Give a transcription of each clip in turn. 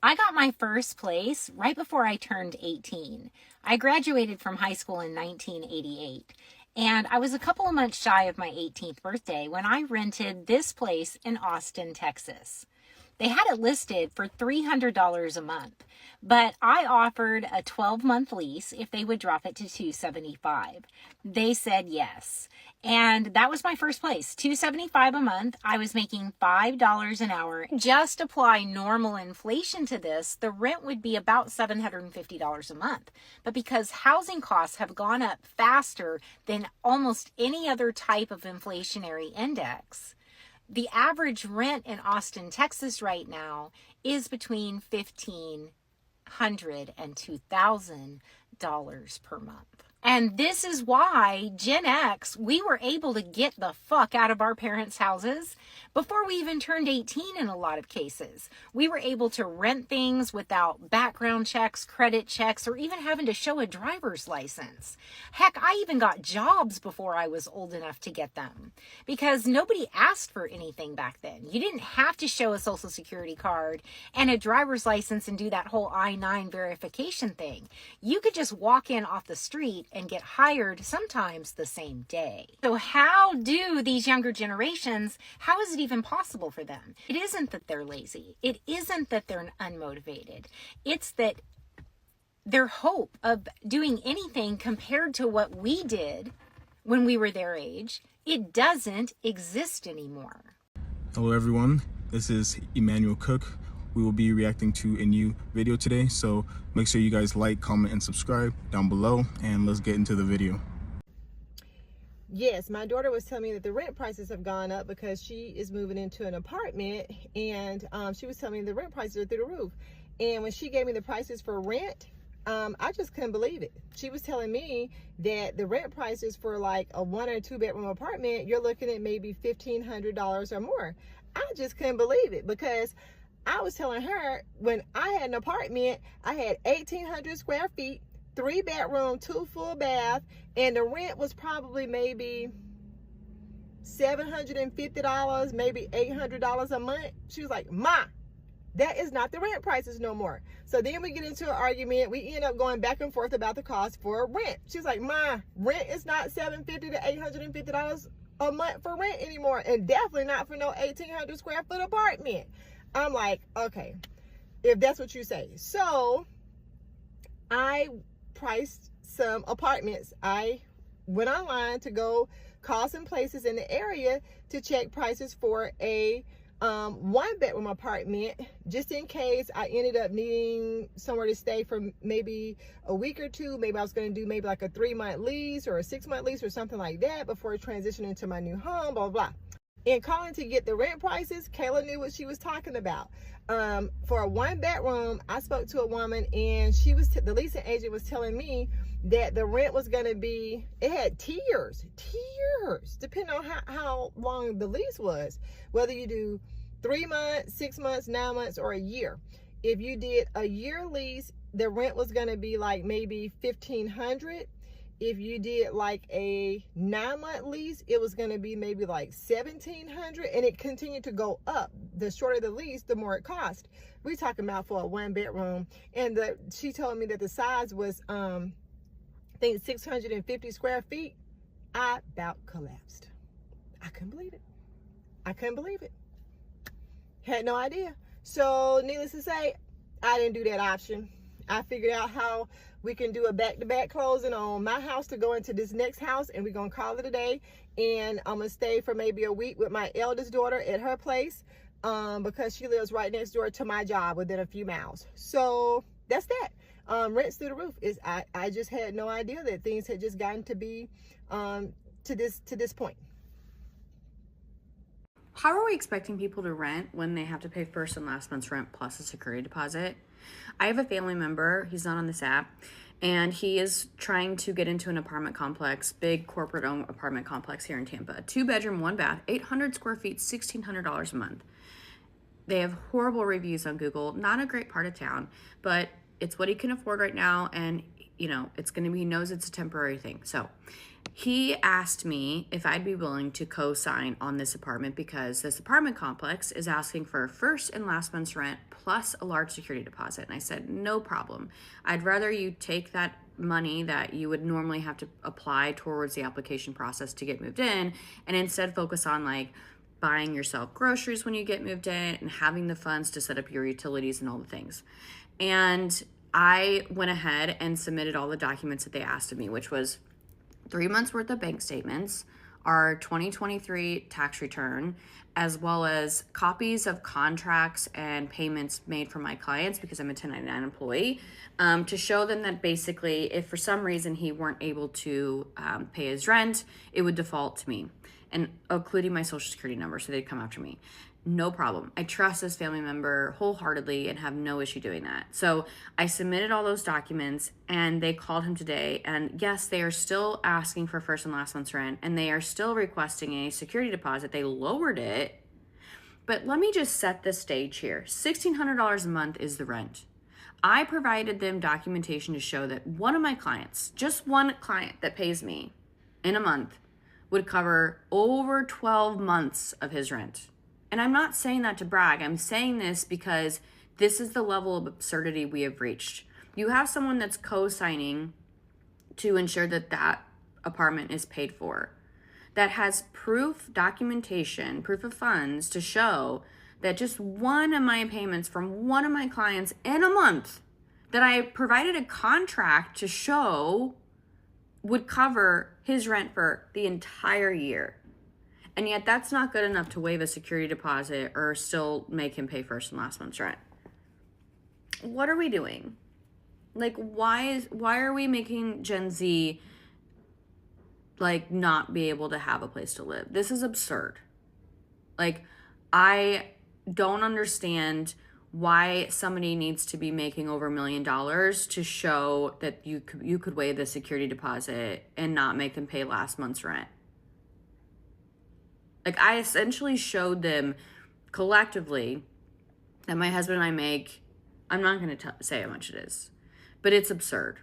I got my first place right before I turned 18. I graduated from high school in 1988. And I was a couple of months shy of my 18th birthday when I rented this place in Austin, Texas. They had it listed for $300 a month, but I offered a 12-month lease if they would drop it to $275. They said yes. And that was my first place, $275 a month. I was making $5 an hour. Just apply normal inflation to this, the rent would be about $750 a month. But because housing costs have gone up faster than almost any other type of inflationary index, the average rent in Austin, Texas right now is between $1,500 and $2,000 per month. And this is why Gen X, we were able to get the fuck out of our parents' houses before we even turned 18 in a lot of cases. We were able to rent things without background checks, credit checks, or even having to show a driver's license. Heck, I even got jobs before I was old enough to get them because nobody asked for anything back then. You didn't have to show a social security card and a driver's license and do that whole I-9 verification thing. You could just walk in off the street and get hired sometimes the same day. So how do these younger generations, how is it even possible for them? It isn't that they're lazy. It isn't that they're unmotivated. It's that their hope of doing anything compared to what we did when we were their age, it doesn't exist anymore. Hello everyone, this is Emmanuel Cook. We will be reacting to a new video today, so make sure you guys like, comment, and subscribe down below, and let's get into the video. Yes, my daughter was telling me that the rent prices have gone up because she is moving into an apartment, and she was telling me the rent prices are through the roof. And when she gave me the prices for rent, I just couldn't believe it. She was telling me that the rent prices for like a 1 or 2 bedroom apartment, you're looking at maybe $1,500 or more. I just couldn't believe it because I was telling her when I had an apartment, I had 1,800 square feet, 3 bedroom, 2 full bath, and the rent was probably maybe $750, maybe $800 a month. She was like, Ma, that is not the rent prices no more. So then we get into an argument. We end up going back and forth about the cost for rent. She's like, Ma, rent is not $750 to $850 a month for rent anymore, and definitely not for no 1,800 square foot apartment. I'm like, okay, if that's what you say. So I priced some apartments. I went online to go call some places in the area to check prices for a 1 bedroom apartment, just in case I ended up needing somewhere to stay for maybe a week or two. Maybe I was going to do maybe like a 3-month lease or a 6-month lease or something like that before transitioning to my new home, blah, blah, blah. In calling to get the rent prices, Kayla knew what she was talking about. For a 1 bedroom, I spoke to a woman, and she was the leasing agent was telling me that the rent was going to be, it had tiers, depending on how long the lease was, whether you do 3 months, 6 months, 9 months, or a year. If you did a year lease, the rent was going to be like maybe $1,500. If you did like a 9-month lease, it was going to be maybe like $1,700, and it continued to go up. The shorter the lease, the more it cost. We're talking about for a 1 bedroom, and she told me that the size was I think 650 square feet. I about collapsed. I couldn't believe it. Had no idea. So needless to say, I didn't do that option. I figured out how we can do a back-to-back closing on my house to go into this next house, and we're going to call it a day. And I'm going to stay for maybe a week with my eldest daughter at her place because she lives right next door to my job within a few miles. So that's that. Rents through the roof. I just had no idea that things had just gotten to be to this point. How are we expecting people to rent when they have to pay first and last month's rent plus a security deposit? I have a family member, he's not on this app, and he is trying to get into an apartment complex, big corporate-owned apartment complex here in Tampa. 2 bedroom, 1 bath, 800 square feet, $1,600 a month. They have horrible reviews on Google, not a great part of town, but it's what he can afford right now, and you know, it's going to be, he knows it's a temporary thing. So He asked me if I'd be willing to co-sign on this apartment because this apartment complex is asking for first and last month's rent plus a large security deposit. And I said, no problem. I'd rather you take that money that you would normally have to apply towards the application process to get moved in and instead focus on like buying yourself groceries when you get moved in and having the funds to set up your utilities and all the things. And I went ahead and submitted all the documents that they asked of me, which was 3 months worth of bank statements, our 2023 tax return, as well as copies of contracts and payments made from my clients because I'm a 1099 employee, to show them that basically if for some reason he weren't able to pay his rent, it would default to me, and including my social security number, so they'd come after me. No problem. I trust this family member wholeheartedly and have no issue doing that. So I submitted all those documents and they called him today. And yes, they are still asking for first and last month's rent and they are still requesting a security deposit. They lowered it. But let me just set the stage here. $1,600 a month is the rent. I provided them documentation to show that one of my clients, just one client that pays me in a month, would cover over 12 months of his rent. And I'm not saying that to brag. I'm saying this because this is the level of absurdity we have reached. You have someone that's co-signing to ensure that that apartment is paid for, that has proof, documentation, proof of funds to show that just one of my payments from one of my clients in a month that I provided a contract to show would cover his rent for the entire year. And yet that's not good enough to waive a security deposit or still make him pay first and last month's rent. What are we doing? Like, why are we making Gen Z like not be able to have a place to live? This is absurd. Like, I don't understand why somebody needs to be making over $1 million to show that you could waive the security deposit and not make them pay last month's rent. Like, I essentially showed them collectively that my husband and I make, I'm not going to say how much it is, but it's absurd.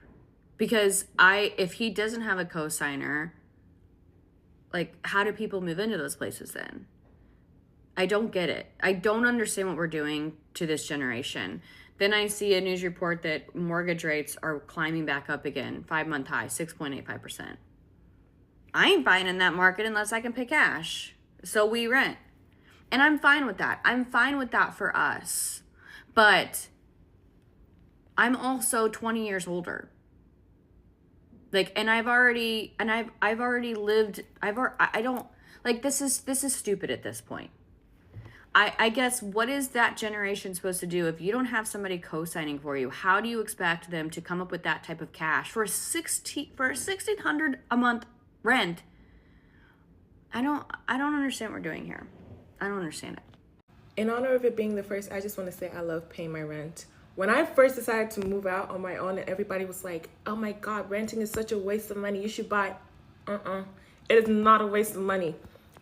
Because if he doesn't have a co-signer, like, how do people move into those places then? I don't get it. I don't understand what we're doing to this generation. Then I see a news report that mortgage rates are climbing back up again, 5-month high, 6.85%. I ain't buying in that market unless I can pay cash. So we rent. And I'm fine with that. I'm fine with that for us. But I'm also 20 years older. Like, and I've already lived, I don't, like, this is stupid at this point. I guess, what is that generation supposed to do if you don't have somebody co-signing for you? How do you expect them to come up with that type of cash for $1,600 a month rent? I don't understand what we're doing here. I don't understand it. In honor of it being the first, I just want to say I love paying my rent. When I first decided to move out on my own and everybody was like, oh my God, renting is such a waste of money. You should buy. It is not a waste of money.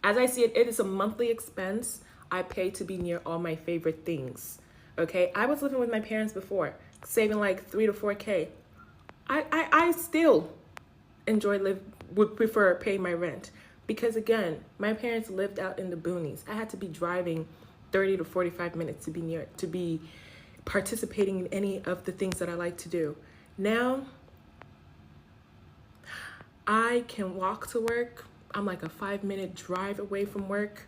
As I see it, it is a monthly expense I pay to be near all my favorite things. Okay, I was living with my parents before, saving like $3 to $4K. I still would prefer paying my rent. Because again, my parents lived out in the boonies. I had to be driving 30 to 45 minutes to be participating in any of the things that I like to do. Now, I can walk to work. I'm like a 5-minute drive away from work.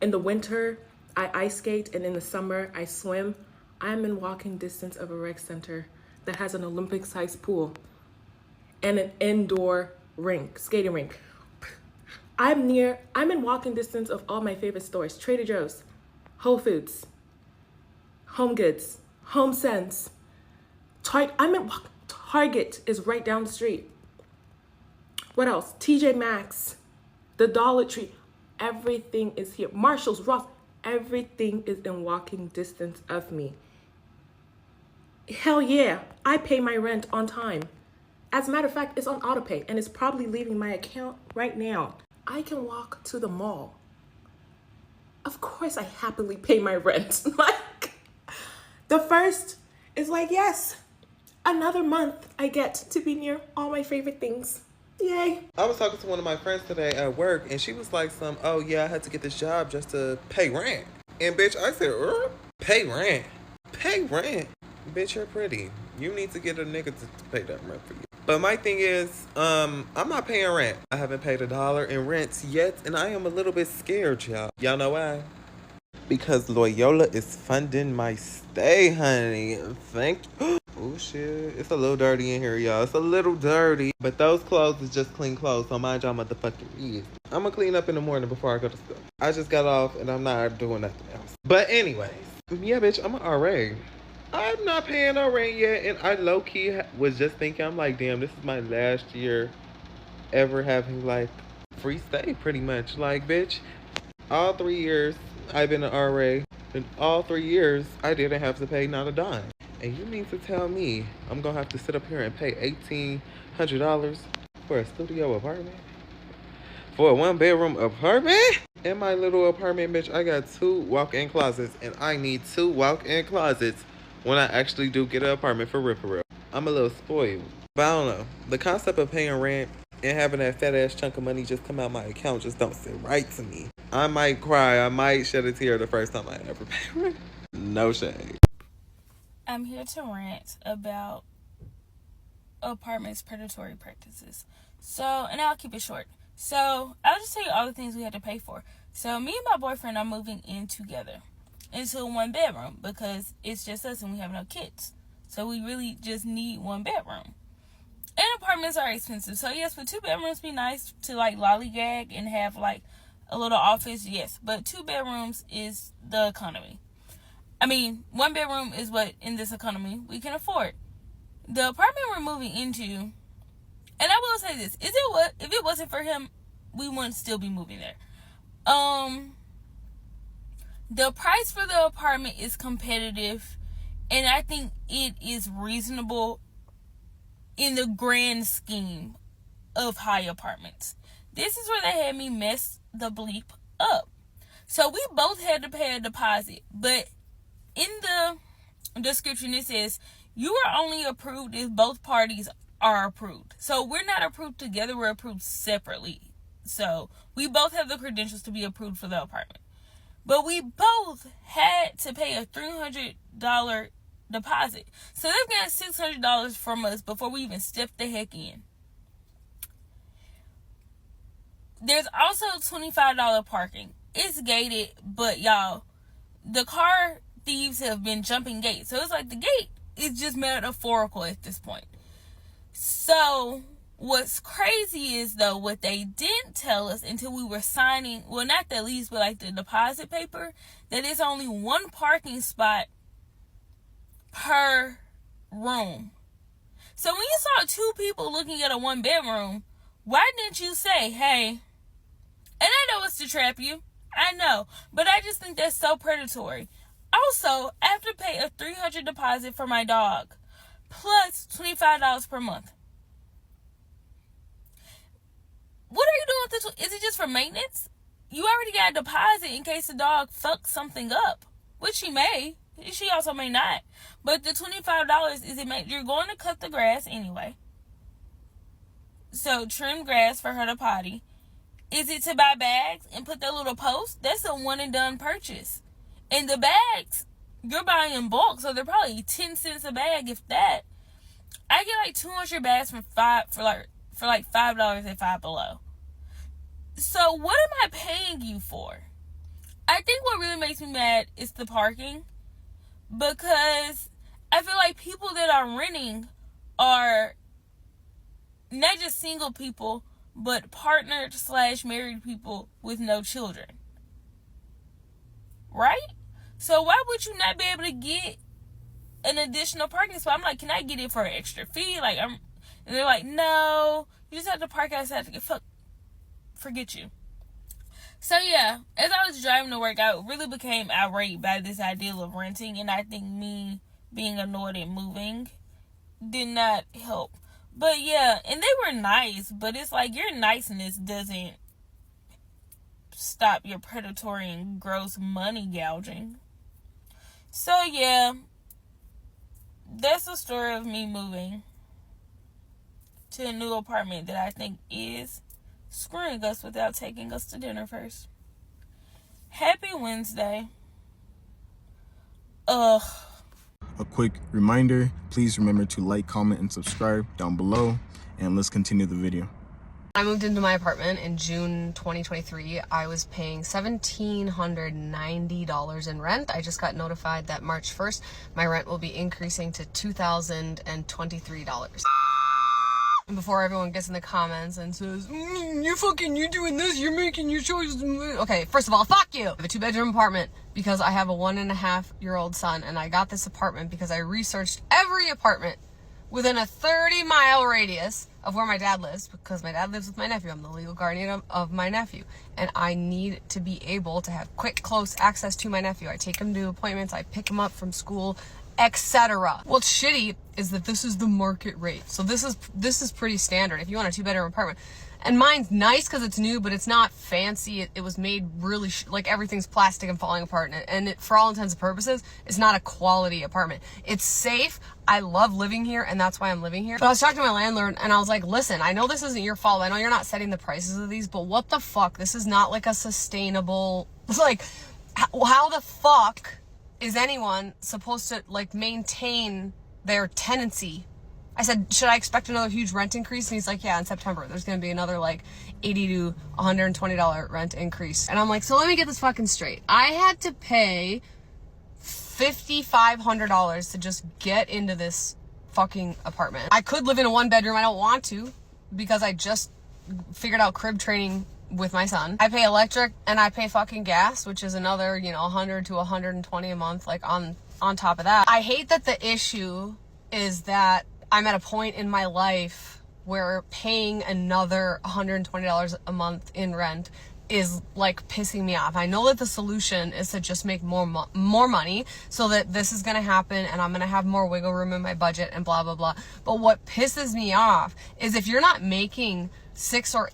In the winter, I ice skate, and in the summer, I swim. I'm in walking distance of a rec center that has an Olympic-sized pool and an indoor skating rink. I'm in walking distance of all my favorite stores: Trader Joe's, Whole Foods, Home Goods, Home Sense. Target is right down the street. What else? TJ Maxx, the Dollar Tree. Everything is here. Marshall's, Ross. Everything is in walking distance of me. Hell yeah, I pay my rent on time. As a matter of fact, it's on autopay and it's probably leaving my account right now. I can walk to the mall. Of course I happily pay my rent. Like, the first is like, yes, another month I get to be near all my favorite things. Yay. I was talking to one of my friends today at work, and she was like, oh yeah, I had to get this job just to pay rent. And bitch, I said, pay rent? Pay rent? Bitch, you're pretty. You need to get a nigga to pay that rent for you. But my thing is, I'm not paying rent. I haven't paid $1 in rent yet, and I am a little bit scared, y'all. Y'all know why? Because Loyola is funding my stay, honey. Thank you. Oh, shit. It's a little dirty in here, y'all. It's a little dirty. But those clothes is just clean clothes, so mind y'all motherfucking business. I'm gonna clean up in the morning before I go to school. I just got off, and I'm not doing nothing else. But anyways, yeah, bitch, I'm an RA. I'm not paying no rent yet, and I low-key was just thinking, I'm like, damn, this is my last year ever having, like, free stay, pretty much. Like, bitch, all 3 years I've been an RA. In all 3 years, I didn't have to pay not a dime. And you mean to tell me I'm gonna have to sit up here and pay $1,800 for a studio apartment? For a 1-bedroom apartment? In my little apartment, bitch, I got 2 walk-in closets, and I need 2 walk-in closets when I actually do get an apartment for real. I'm a little spoiled. But I don't know. The concept of paying rent and having that fat ass chunk of money just come out my account just don't sit right to me. I might cry. I might shed a tear the first time I ever pay rent. No shade. I'm here to rant about apartments' predatory practices. And I'll keep it short. So, I'll just tell you all the things we had to pay for. So, me and my boyfriend are moving in together into a 1-bedroom because it's just us and we have no kids. So, we really just need 1 bedroom. And apartments are expensive. So, yes, would 2 bedrooms be nice to, like, lollygag and have, like, a little office? Yes. But 2 bedrooms is the economy. 1 bedroom is what, in this economy, we can afford. The apartment we're moving into, and I will say this, if it wasn't for him, we wouldn't still be moving there. The price for the apartment is competitive, and I think it is reasonable in the grand scheme of high apartments. This is where they had me mess the bleep up. So we both had to pay a deposit, but in the description it says you are only approved if both parties are approved. So we're not approved together, we're approved separately. So we both have the credentials to be approved for the apartment. But we both had to pay a $300 deposit. So they've got $600 from us before we even stepped the heck in. There's also $25 parking. It's gated, but y'all, the car thieves have been jumping gates. So it's like the gate is just metaphorical at this point. So what's crazy is, though, what they didn't tell us until we were signing, well, not the lease, but like the deposit paper, that it's only 1 parking spot per room. So when you saw 2 people looking at a 1 bedroom, why didn't you say, hey, and I know it's to trap you, I know, but I just think that's so predatory. Also, I have to pay a $300 deposit for my dog, plus $25 per month. What are you doing with this? Is it just for maintenance? You already got a deposit in case the dog fucks something up, which she may. She also may not. But the $25 is you're going to cut the grass anyway. So trim grass for her to potty. Is it to buy bags and put that little post? That's a one and done purchase. And the bags, you're buying in bulk, so they're probably 10 cents a bag, if that. I get like 200 bags for like $5 at Five Below. So what am I paying you for? I think what really makes me mad is the parking, because I feel like people that are renting are not just single people, but partnered / married people with no children. Right? So why would you not be able to get an additional parking spot? I'm like, can I get it for an extra fee? And they're like, no, you just have to park outside to get forget you. So yeah, as I was driving to work, I really became irate by this ideal of renting, and I think me being annoyed at moving did not help. But yeah, and they were nice, but it's like your niceness doesn't stop your predatory and gross money gouging. So yeah, that's the story of me moving to a new apartment that I think is screwing us without taking us to dinner first. Happy Wednesday. Ugh. A quick reminder, please remember to like, comment, and subscribe down below, and let's continue the video. I moved into my apartment in June 2023. I was paying $1,790 in rent. I just got notified that March 1st, my rent will be increasing to $2,023. And before everyone gets in the comments and says, you're doing this, you're making your choices. Okay, first of all, fuck you. I have a 2-bedroom apartment because I have a 1.5-year-old son, and I got this apartment because I researched every apartment within a 30-mile radius of where my dad lives, because my dad lives with my nephew. I'm the legal guardian of my nephew, and I need to be able to have quick, close access to my nephew. I take him to appointments, I pick him up from school, etc. What's shitty is that this is the market rate. So this is pretty standard if you want a 2-bedroom apartment. And mine's nice because it's new, but it's not fancy. It was made really like everything's plastic and falling apart, and it, for all intents and purposes, it's not a quality apartment. It's safe. I love living here, and that's why I'm living here. But I was talking to my landlord, and I was like, listen, I know this isn't your fault. I know you're not setting the prices of these, but what the fuck? This is not like a sustainable, like, how the fuck is anyone supposed to like maintain their tenancy? I said, should I expect another huge rent increase? And he's like, yeah, in September, there's going to be another like $80 to $120 rent increase. And I'm like, so let me get this fucking straight. I had to pay $5,500 to just get into this fucking apartment. I could live in a 1-bedroom. I don't want to because I just figured out crib training with my son. I pay electric and I pay fucking gas, which is another, $100 to $120 a month, like on top of that. I hate that the issue is that I'm at a point in my life where paying another $120 a month in rent is like pissing me off. I know that the solution is to just make more money so that this is going to happen and I'm going to have more wiggle room in my budget and blah, blah, blah. But what pisses me off is if you're not making $6,000 or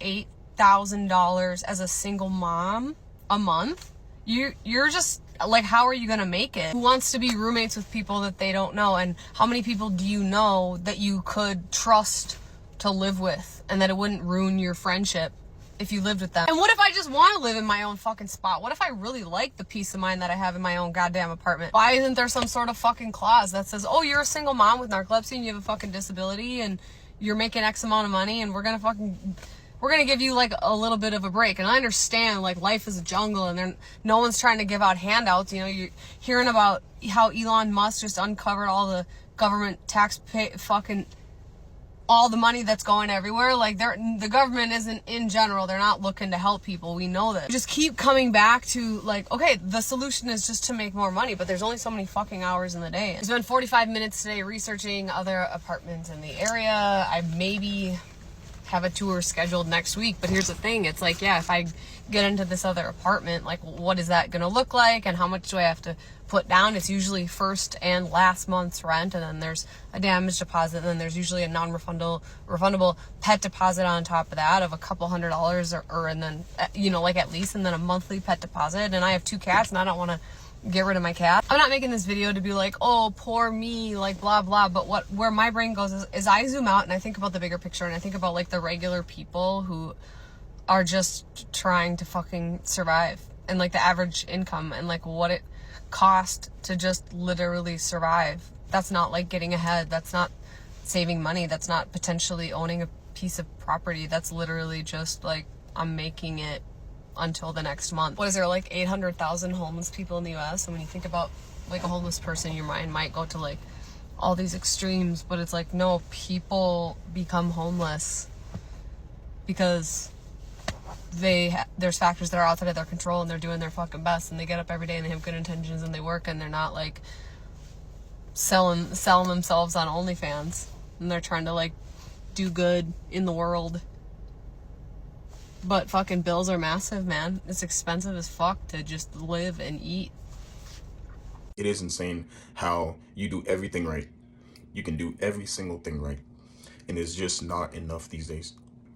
$8,000 as a single mom a month, you're just like, how are you gonna make it? Who wants to be roommates with people that they don't know? And how many people do you know that you could trust to live with and that it wouldn't ruin your friendship if you lived with them? And what if I just want to live in my own fucking spot? What if I really like the peace of mind that I have in my own goddamn apartment? Why isn't there some sort of fucking clause that says, oh, you're a single mom with narcolepsy and you have a fucking disability and you're making X amount of money and we're gonna give you like a little bit of a break. And I understand like life is a jungle and no one's trying to give out handouts. You're hearing about how Elon Musk just uncovered all the government fucking all the money that's going everywhere. Like the government isn't, in general, they're not looking to help people. We know that. We just keep coming back to like, okay, the solution is just to make more money, but there's only so many fucking hours in the day. I spent 45 minutes today researching other apartments in the area. I maybe have a tour scheduled next week, but here's the thing, it's like, yeah, if I get into this other apartment, like what is that gonna look like and how much do I have to put down? It's usually first and last month's rent, and then there's a damage deposit, and then there's usually a refundable pet deposit on top of that of a couple $100 or and then like at least, and then a monthly pet deposit. And I have 2 cats and I don't want to get rid of my cat. I'm not making this video to be like, oh, poor me, like blah blah, but where my brain goes is I zoom out and I think about the bigger picture, and I think about like the regular people who are just trying to fucking survive, and like the average income and like what it cost to just literally survive. That's not like getting ahead, that's not saving money, that's not potentially owning a piece of property. That's literally just like, I'm making it until the next month. What is there, like 800,000 homeless people in the US? And when you think about like a homeless person, your mind might go to like all these extremes, but it's like, no, people become homeless because there's factors that are outside of their control, and they're doing their fucking best, and they get up every day and they have good intentions and they work, and they're not like selling themselves on OnlyFans, and they're trying to like do good in the world. But fucking bills are massive, man. It's expensive as fuck to just live and eat. It is insane how you do everything right. You can do every single thing right, and it's just not enough these days.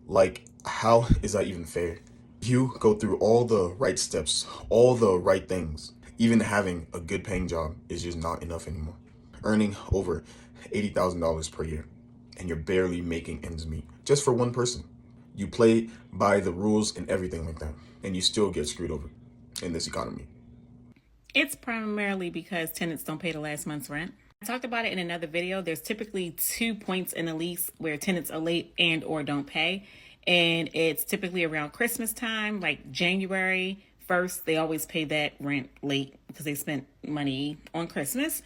Like, how is that even fair? You go through all the right steps, all the right things. Even having a good paying job is just not enough anymore. Earning over $80,000 per year, and you're barely making ends meet just for one person. You play by the rules and everything like that, and you still get screwed over in this economy. It's primarily because tenants don't pay the last month's rent. I talked about it in another video. There's typically 2 points in a lease where tenants are late and or don't pay. And it's typically around Christmas time, like January 1st. They always pay that rent late because they spent money on Christmas.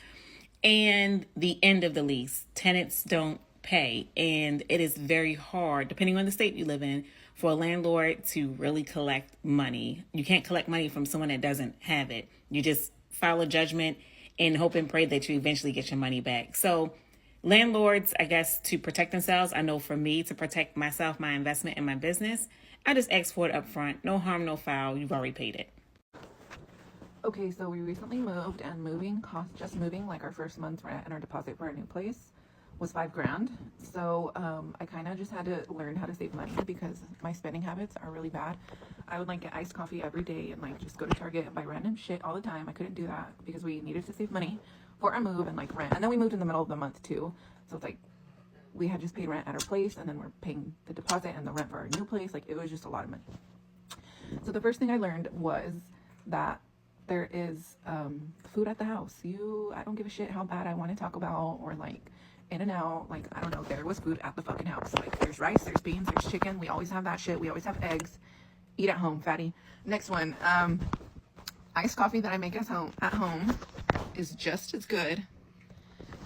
And the end of the lease, tenants don't pay. And it is very hard, depending on the state you live in, for a landlord to really collect money. You can't collect money from someone that doesn't have it. You just file a judgment and hope and pray that you eventually get your money back. So landlords, I guess, to protect themselves, I know for me, to protect myself, my investment, and my business, I just ask for it up front. No harm, no foul. You've already paid it. Okay, so we recently moved, and moving cost, just moving, like our first month's rent and our deposit for our new place was $5,000. So I kind of just had to learn how to save money because my spending habits are really bad. I would like get iced coffee every day and like just go to Target and buy random shit all the time. I couldn't do that because we needed to save money for our move and like rent. And then we moved in the middle of the month too. So it's like we had just paid rent at our place and then we're paying the deposit and the rent for our new place. Like it was just a lot of money. So the first thing I learned was that there is food at the house. I don't give a shit how bad I want to talk about or like in and out, like I don't know, there was food at the fucking house. Like there's rice, there's beans, there's chicken. We always have that shit. We always have eggs. Eat at home, fatty. Next one, iced coffee that I make at home is just as good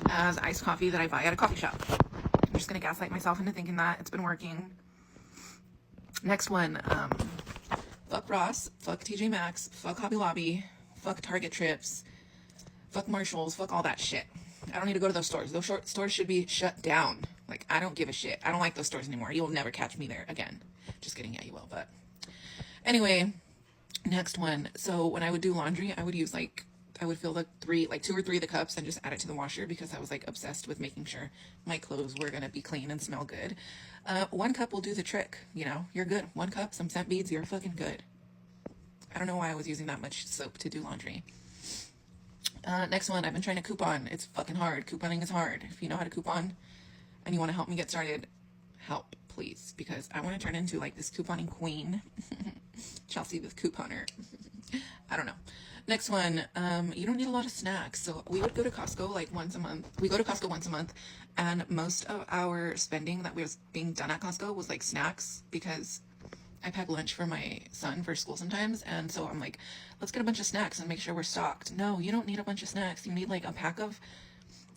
as iced coffee that I buy at a coffee shop. I'm just gonna gaslight myself into thinking that it's been working. Next one, fuck Ross, fuck TJ Maxx, fuck Hobby Lobby, fuck Target trips, fuck Marshalls, fuck all that shit. I don't need to go to those stores. Those stores should be shut down. Like, I don't give a shit. I don't like those stores anymore. You'll never catch me there again. Just kidding. Yeah, you will. But anyway, next one. So when I would do laundry, I would use I would fill the 2 or 3 of the cups and just add it to the washer because I was like obsessed with making sure my clothes were going to be clean and smell good. 1 cup will do the trick. You know, you're good. 1 cup, some scent beads, you're fucking good. I don't know why I was using that much soap to do laundry. Next one, I've been trying to coupon. It's fucking hard. Couponing is hard. If you know how to coupon and you want to help me get started, help, please. Because I want to turn into like this couponing queen. Chelsea the couponer. I don't know. Next one, you don't need a lot of snacks. So we would go to Costco like once a month. We go to Costco once a month. And most of our spending that was being done at Costco was like snacks because I pack lunch for my son for school sometimes, and so I'm like, let's get a bunch of snacks and make sure we're stocked. No, you don't need a bunch of snacks. You need like a pack of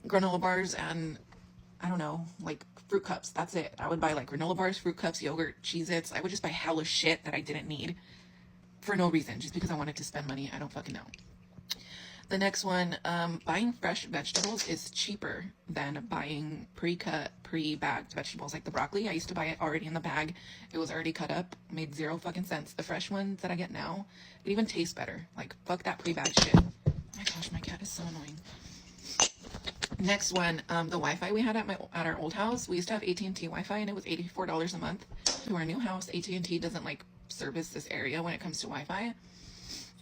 granola bars and I don't know, like fruit cups. That's it. I would buy like granola bars, fruit cups, yogurt, Cheez-Its. I would just buy hella shit that I didn't need for no reason, just because I wanted to spend money. I don't fucking know. The next one, buying fresh vegetables is cheaper than buying pre-cut, pre-bagged vegetables. Like the broccoli, I used to buy it already in the bag. It was already cut up, made 0 fucking sense. The fresh ones that I get now, it even tastes better. Like, fuck that pre-bagged shit. Oh my gosh, my cat is so annoying. Next one, the Wi-Fi we had at our old house, we used to have AT&T Wi-Fi and it was $84 a month. To our new house, AT&T doesn't like service this area when it comes to Wi-Fi.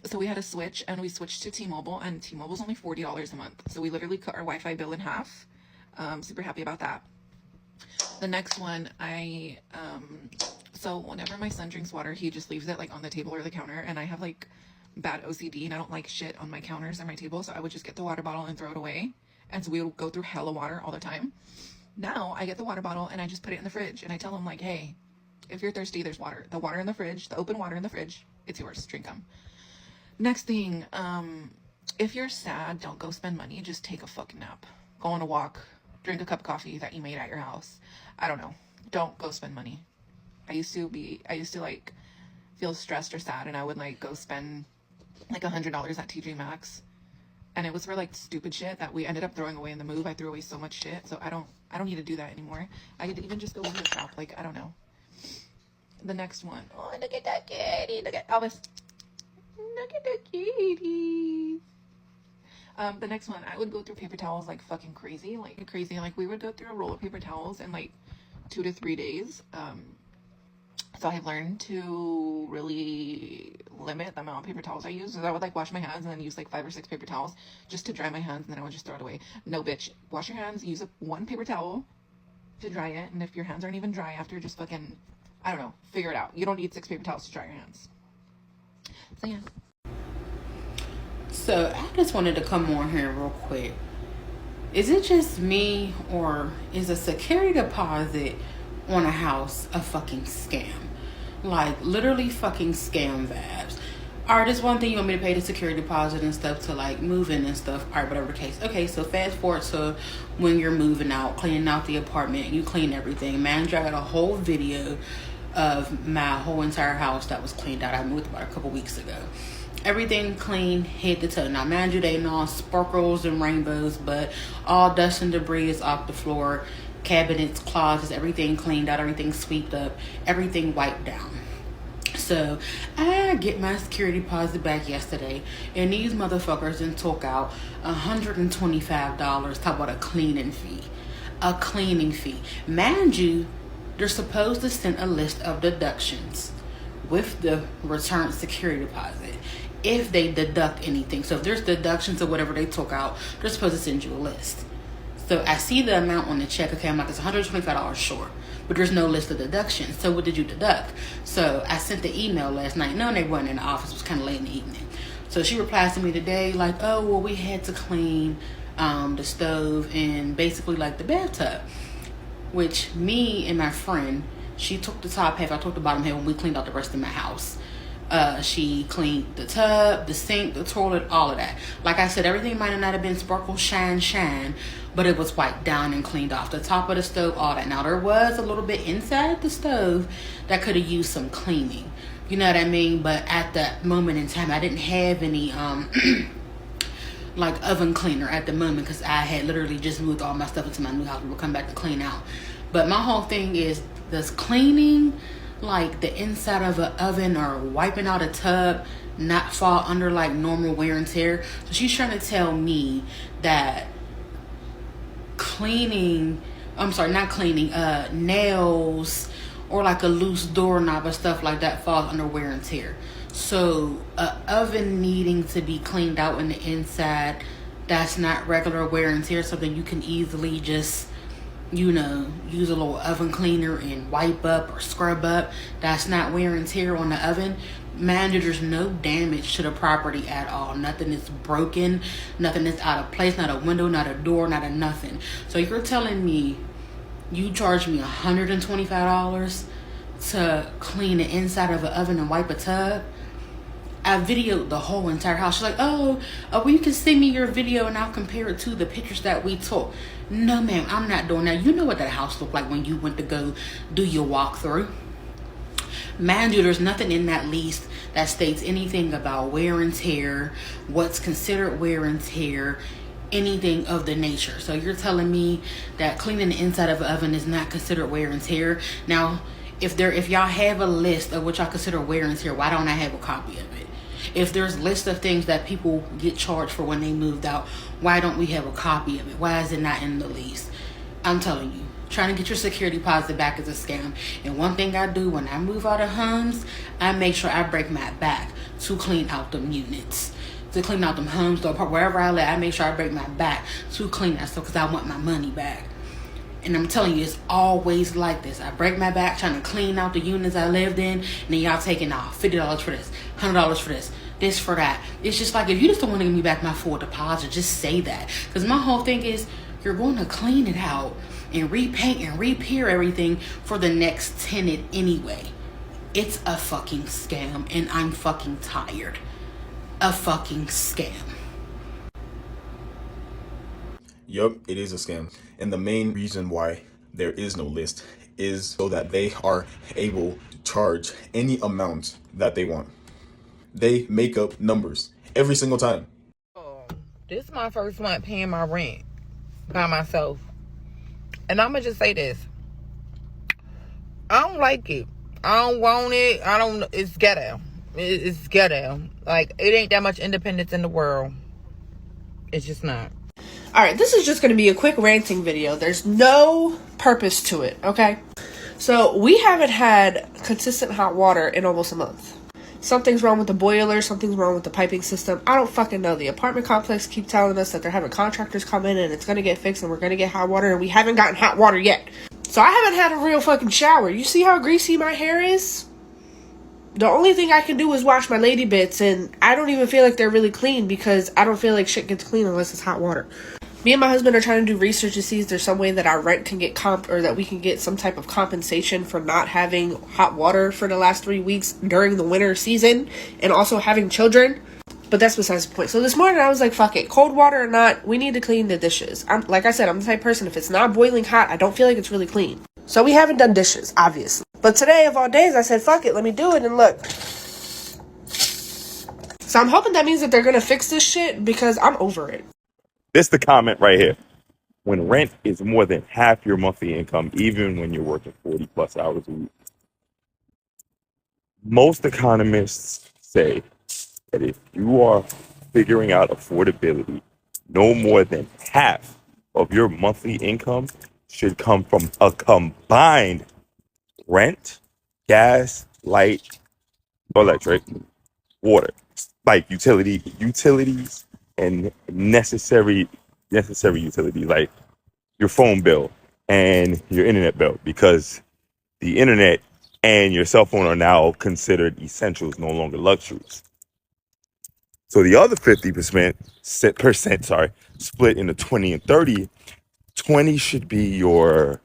So we had a switch and we switched to T-Mobile and T-Mobile's only $40 a month. So we literally cut our Wi-Fi bill in half. Super happy about that. The next one, so whenever my son drinks water, he just leaves it like on the table or the counter. And I have like bad OCD and I don't like shit on my counters or my table. So I would just get the water bottle and throw it away. And so we would go through hella water all the time. Now I get the water bottle and I just put it in the fridge. And I tell him like, hey, if you're thirsty, there's water. The water in the fridge, the open water in the fridge, it's yours. Drink them. Next thing, if you're sad, don't go spend money. Just take a fucking nap. Go on a walk. Drink a cup of coffee that you made at your house. I don't know. Don't go spend money. I used to like feel stressed or sad and I would like go spend like $100 at TJ Maxx. And it was for like stupid shit that we ended up throwing away in the move. I threw away so much shit. So I don't need to do that anymore. I could even just go window shop. Like, I don't know. The next one. Oh, look at that kitty. Look at Elvis. Look at the kitties. The next one, I would go through paper towels like fucking crazy. Like we would go through a roll of paper towels in like 2 to 3 days. So I've learned to really limit the amount of paper towels I use. So I would like wash my hands and then use like 5 or 6 paper towels just to dry my hands and then I would just throw it away. No, bitch. Wash your hands, use 1 paper towel, to dry it. And if your hands aren't even dry after, just fucking, I don't know, figure it out. You don't need 6 paper towels to dry your hands. So yeah. So I just wanted to come on here real quick. Is it just me, or is a security deposit on a house a fucking scam? Like, literally fucking scam vibes. Alright, this one thing you want me to pay the security deposit and stuff to, like, move in and stuff. Alright, whatever the case. Okay, so fast forward to when you're moving out, cleaning out the apartment, you clean everything. Man, I got a whole video of my whole entire house that was cleaned out. I moved about a couple weeks ago. Everything clean, head to toe. Now, mind you, they ain't all sparkles and rainbows, but all dust and debris is off the floor. Cabinets, closets, everything cleaned out, everything swept up, everything wiped down. So I get my security deposit back yesterday, and these motherfuckers then took out $125. Talk about a cleaning fee. A cleaning fee. Mind you, they're supposed to send a list of deductions with the return security deposit if they deduct anything. So if there's deductions or whatever they took out, they're supposed to send you a list. So I see the amount on the check. Okay, I'm like, it's $125 short, but there's no list of deductions. So what did you deduct? So I sent the email last night. No, they weren't in the office. It was kind of late in the evening. So she replies to me today like, oh, well, we had to clean the stove and basically like the bathtub, which me and my friend, she took the top half, I took the bottom half when we cleaned out the rest of my house. She cleaned the tub, the sink, the toilet, all of that. Like I said, everything might not have been sparkle, shine, but it was wiped down and cleaned off. The top of the stove, all that. Now, there was a little bit inside the stove that could have used some cleaning. You know what I mean? But at that moment in time, I didn't have any, like, oven cleaner at the moment because I had literally just moved all my stuff into my new house. We will come back to clean out. But my whole thing is, does cleaning like the inside of an oven or wiping out a tub not fall under like normal wear and tear? So she's trying to tell me that nails or like a loose doorknob or stuff like that falls under wear and tear. So a oven needing to be cleaned out in the inside, that's not regular wear and tear, something you can easily just, you know, use a little oven cleaner and wipe up or scrub up. That's not wear and tear on the oven. Mind you, there's no damage to the property at all. Nothing is broken, nothing is out of place, not a window, not a door, not a nothing. So you're telling me you charge me $125 to clean the inside of an oven and wipe a tub? I videoed the whole entire house. She's like, oh, well, you can send me your video and I'll compare it to the pictures that we took. No, ma'am, I'm not doing that. You know what that house looked like when you went to go do your walkthrough. Mind you, there's nothing in that lease that states anything about wear and tear, what's considered wear and tear, anything of the nature. So you're telling me that cleaning the inside of an oven is not considered wear and tear? Now, if y'all have a list of what y'all consider wear and tear, why don't I have a copy of it? If there's lists of things that people get charged for when they moved out, why don't we have a copy of it? Why is it not in the lease? I'm telling you, trying to get your security deposit back is a scam. And one thing I do when I move out of homes, I make sure I break my back to clean out them units, to clean out them homes, or wherever I live. I make sure I break my back to clean that stuff because I want my money back. And I'm telling you, it's always like this. I break my back trying to clean out the units I lived in, and then y'all taking off $50 for this, $100 for this for that. It's just like, if you just don't want to give me back my full deposit, just say that. Because my whole thing is, you're going to clean it out and repaint and repair everything for the next tenant anyway. It's a fucking scam, and I'm fucking tired. A fucking scam. Yup, it is a scam. And the main reason why there is no list is so that they are able to charge any amount that they want. They make up numbers every single time. This is my first month paying my rent by myself. And I'm going to just say this. I don't like it. I don't want it. It's ghetto. It's ghetto. Like, it ain't that much independence in the world. It's just not. Alright, this is just going to be a quick ranting video. There's no purpose to it, okay? So, we haven't had consistent hot water in almost a month. Something's wrong with the boiler, something's wrong with the piping system. I don't fucking know. The apartment complex keep telling us that they're having contractors come in and it's going to get fixed and we're going to get hot water, and we haven't gotten hot water yet. So I haven't had a real fucking shower. You see how greasy my hair is? The only thing I can do is wash my lady bits, and I don't even feel like they're really clean because I don't feel like shit gets clean unless it's hot water. Me and my husband are trying to do research to see if there's some way that our rent can get or that we can get some type of compensation for not having hot water for the last 3 weeks during the winter season and also having children. But that's besides the point. So this morning I was like, fuck it. Cold water or not, we need to clean the dishes. Like I said, I'm the type of person, if it's not boiling hot, I don't feel like it's really clean. So we haven't done dishes, obviously. But today of all days, I said, fuck it, let me do it. And look. So I'm hoping that means that they're going to fix this shit because I'm over it. This the comment right here. When rent is more than half your monthly income, even when you're working 40 plus hours a week. Most economists say that if you are figuring out affordability, no more than half of your monthly income should come from a combined rent, gas, light, electric, water, like utilities and necessary utilities like your phone bill and your internet bill, because the internet and your cell phone are now considered essentials, no longer luxuries. So the other 50% split into 20 and 30. 20 should be your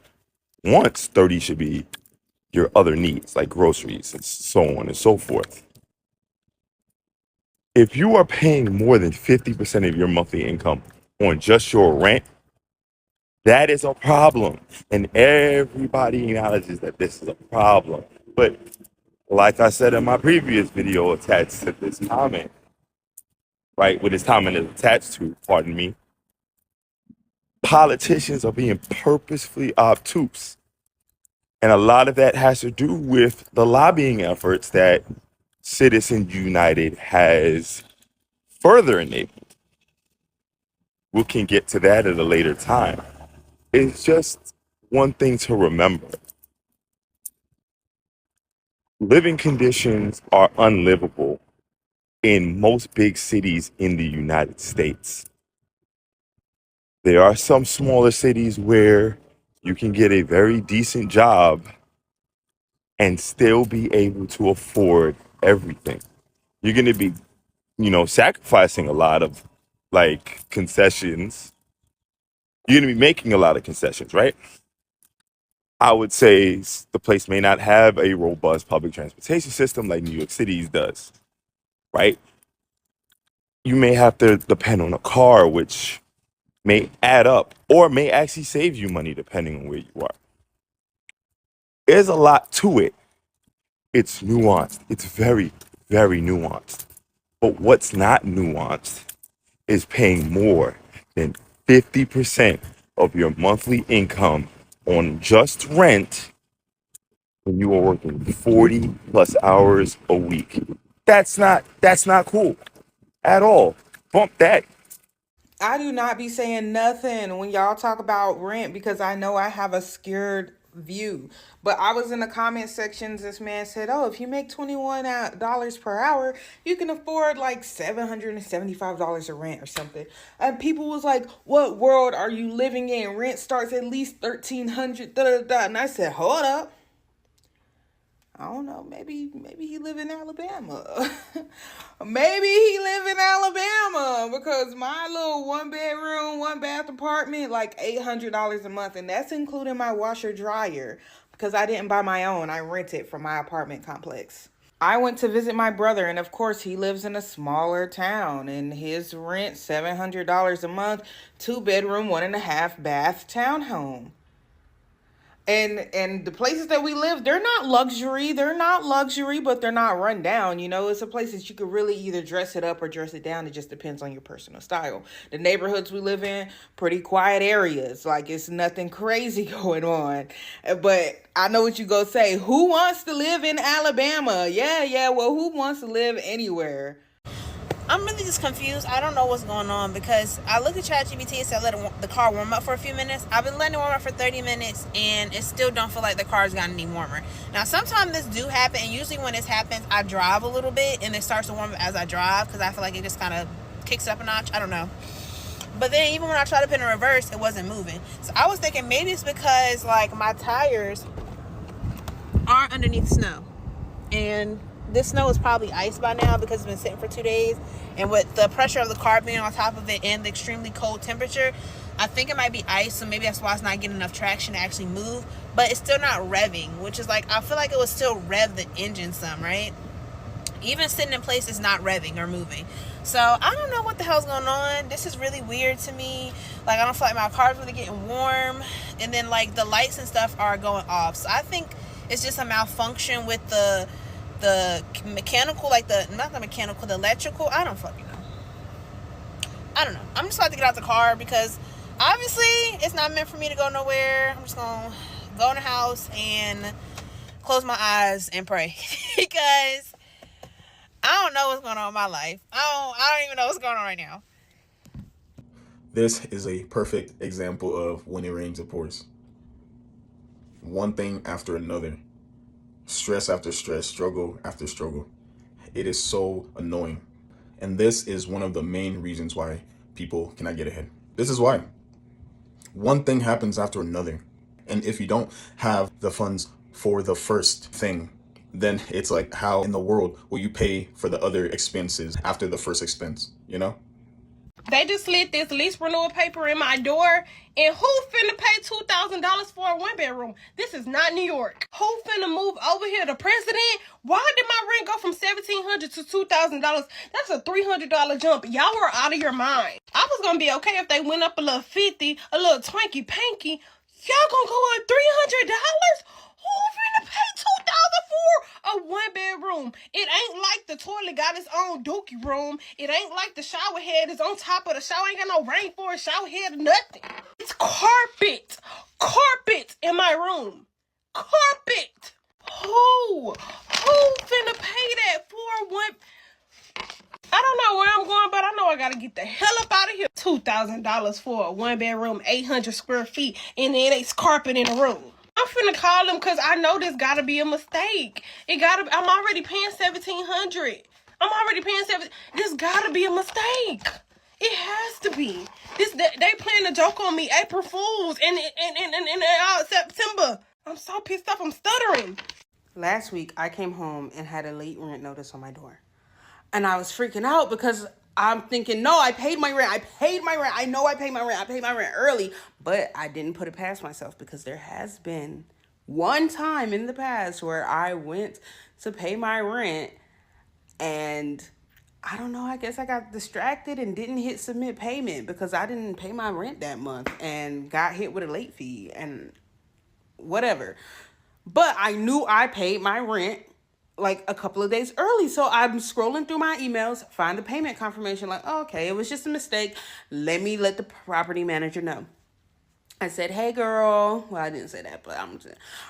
wants, 30 should be your other needs, like groceries and so on and so forth. If you are paying more than 50% of your monthly income on just your rent, that is a problem. And everybody acknowledges that this is a problem. But like I said in my previous video attached to this comment, right, what this comment is attached to, pardon me, politicians are being purposefully obtuse. And a lot of that has to do with the lobbying efforts that Citizens United has further enabled. We can get to that at a later time. It's just one thing to remember. Living conditions are unlivable in most big cities in the United States. There are some smaller cities where you can get a very decent job and still be able to afford everything. You're going to be, sacrificing a lot of like concessions. You're going to be making a lot of concessions, right? I would say the place may not have a robust public transportation system like New York City's does, right? You may have to depend on a car, which may add up or may actually save you money depending on where you are. There's a lot to it. It's nuanced. It's very, very nuanced. But what's not nuanced is paying more than 50% of your monthly income on just rent when you are working 40 plus hours a week. That's not cool at all. Bump that. I do not be saying nothing when y'all talk about rent because I know I have a scared view. But I was in the comment sections, this man said, oh, if you make $21 per hour, you can afford like $775 of rent or something. And people was like, what world are you living in? Rent starts at least $1,300. And I said, hold up. I don't know, maybe he live in Alabama. Maybe he live in Alabama because my little 1-bedroom, 1-bath apartment, like $800 a month. And that's including my washer dryer because I didn't buy my own. I rented from my apartment complex. I went to visit my brother, and of course he lives in a smaller town, and his rent $700 a month, 2-bedroom, 1.5-bath townhome. And the places that we live, they're not luxury, but they're not run down. It's a place that you could really either dress it up or dress it down. It just depends on your personal style. The neighborhoods we live in, pretty quiet areas. Like, it's nothing crazy going on. But I know what you go say. Who wants to live in Alabama? Yeah, well, who wants to live anywhere? I'm really just confused. I don't know what's going on because I looked at ChatGPT and said let the car warm up for a few minutes. I've been letting it warm up for 30 minutes and it still don't feel like the car's gotten any warmer. Now, sometimes this do happen, and usually when this happens, I drive a little bit and it starts to warm up as I drive because I feel like it just kind of kicks up a notch. I don't know. But then even when I tried to put in reverse, it wasn't moving. So I was thinking maybe it's because like my tires aren't underneath snow. And this snow is probably ice by now because it's been sitting for 2 days. And with the pressure of the car being on top of it and the extremely cold temperature, I think it might be ice. So maybe that's why it's not getting enough traction to actually move. But it's still not revving, which is like, I feel like it would still rev the engine some, right? Even sitting in place is not revving or moving. So I don't know what the hell's going on. This is really weird to me. Like, I don't feel like my car's really getting warm. And then like the lights and stuff are going off. So I think it's just a malfunction with the mechanical, like not the mechanical, the electrical. I don't fucking know. I don't know. I'm just about to get out the car because obviously it's not meant for me to go nowhere. I'm just going to go in the house and close my eyes and pray because I don't know what's going on in my life. I don't even know what's going on right now. This is a perfect example of when it rains, it pours. One thing after another. Stress after stress, struggle after struggle. It is so annoying. And this is one of the main reasons why people cannot get ahead. This is why. One thing happens after another. And if you don't have the funds for the first thing, then it's like, how in the world will you pay for the other expenses after the first expense, you know? They just slid this lease renewal paper in my door, and who finna pay $2,000 for a one-bedroom? This is not New York. Who finna move over here? The president? Why did my rent go from $1,700 to $2,000? That's a $300 jump. Y'all are out of your mind. I was gonna be okay if they went up a little 50, a little twanky panky. Y'all gonna go up $300? Who finna pay $2,000 for a one-bedroom? It ain't like the toilet got its own dookie room. It ain't like the shower head is on top of the shower. Ain't got no rainforest shower head or nothing. It's carpet. Carpet in my room. Carpet. Who finna pay that for one? I don't know where I'm going, but I know I gotta get the hell up out of here. $2,000 for a one-bedroom, 800 square feet, and then it's carpet in the room. I'm finna call them because I know this gotta be a mistake. I'm already paying $1,700. This gotta be a mistake. It has to be. They playing a joke on me. April Fools in September. I'm so pissed off. I'm stuttering. Last week, I came home and had a late rent notice on my door. And I was freaking out because I'm thinking, no, I paid my rent. I know I paid my rent. I paid my rent early. But I didn't put it past myself because there has been one time in the past where I went to pay my rent and I don't know, I guess I got distracted and didn't hit submit payment because I didn't pay my rent that month and got hit with a late fee and whatever. But I knew I paid my rent like a couple of days early. So I'm scrolling through my emails, find the payment confirmation, like, oh, okay, it was just a mistake. Let the property manager know. I said, hey girl, well, I didn't say that, but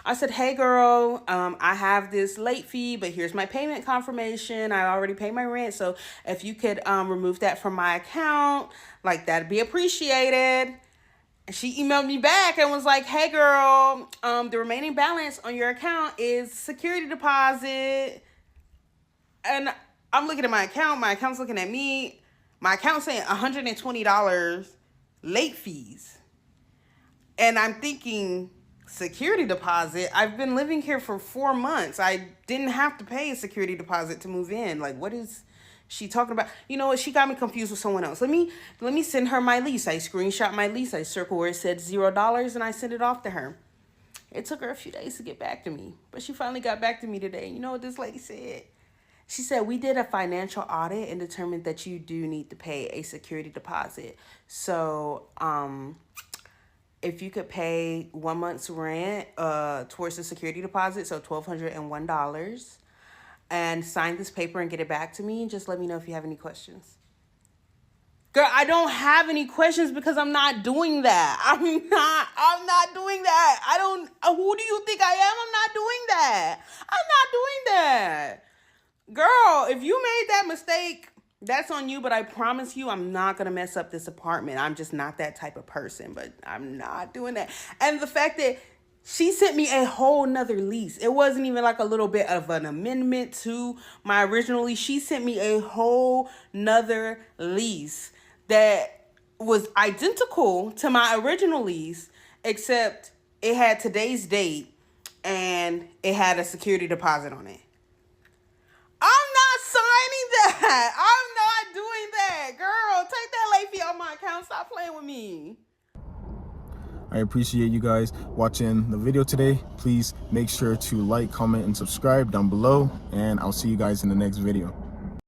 I said, hey girl, I have this late fee, but here's my payment confirmation. I already paid my rent. So if you could remove that from my account, like that'd be appreciated. And she emailed me back and was like, hey girl, the remaining balance on your account is security deposit. And I'm looking at my account. My account's looking at me. My account's saying $120 late fees. And I'm thinking, security deposit? I've been living here for 4 months. I didn't have to pay a security deposit to move in. Like, what is she talking about? You know what? She got me confused with someone else. Let me send her my lease. I screenshot my lease. I circle where it said $0 and I sent it off to her. It took her a few days to get back to me, but she finally got back to me today. You know what this lady said? She said, we did a financial audit and determined that you do need to pay a security deposit. So, if you could pay 1 month's rent towards the security deposit, so $1,201, and sign this paper and get it back to me, and just let me know if you have any questions. Girl, I don't have any questions because I'm not doing that. I'm not doing that. Who do you think I am? I'm not doing that. Girl, if you made that mistake, that's on you, but I promise you I'm not going to mess up this apartment. I'm just not that type of person, but I'm not doing that. And the fact that she sent me a whole nother lease. It wasn't even like a little bit of an amendment to my original lease. She sent me a whole nother lease that was identical to my original lease, except it had today's date and it had a security deposit on it. I'm not signing that. I'm not doing that. Girl, take that late fee off my account. Stop playing with me. I appreciate you guys watching the video today. Please make sure to like, comment, and subscribe down below, and I'll see you guys in the next video.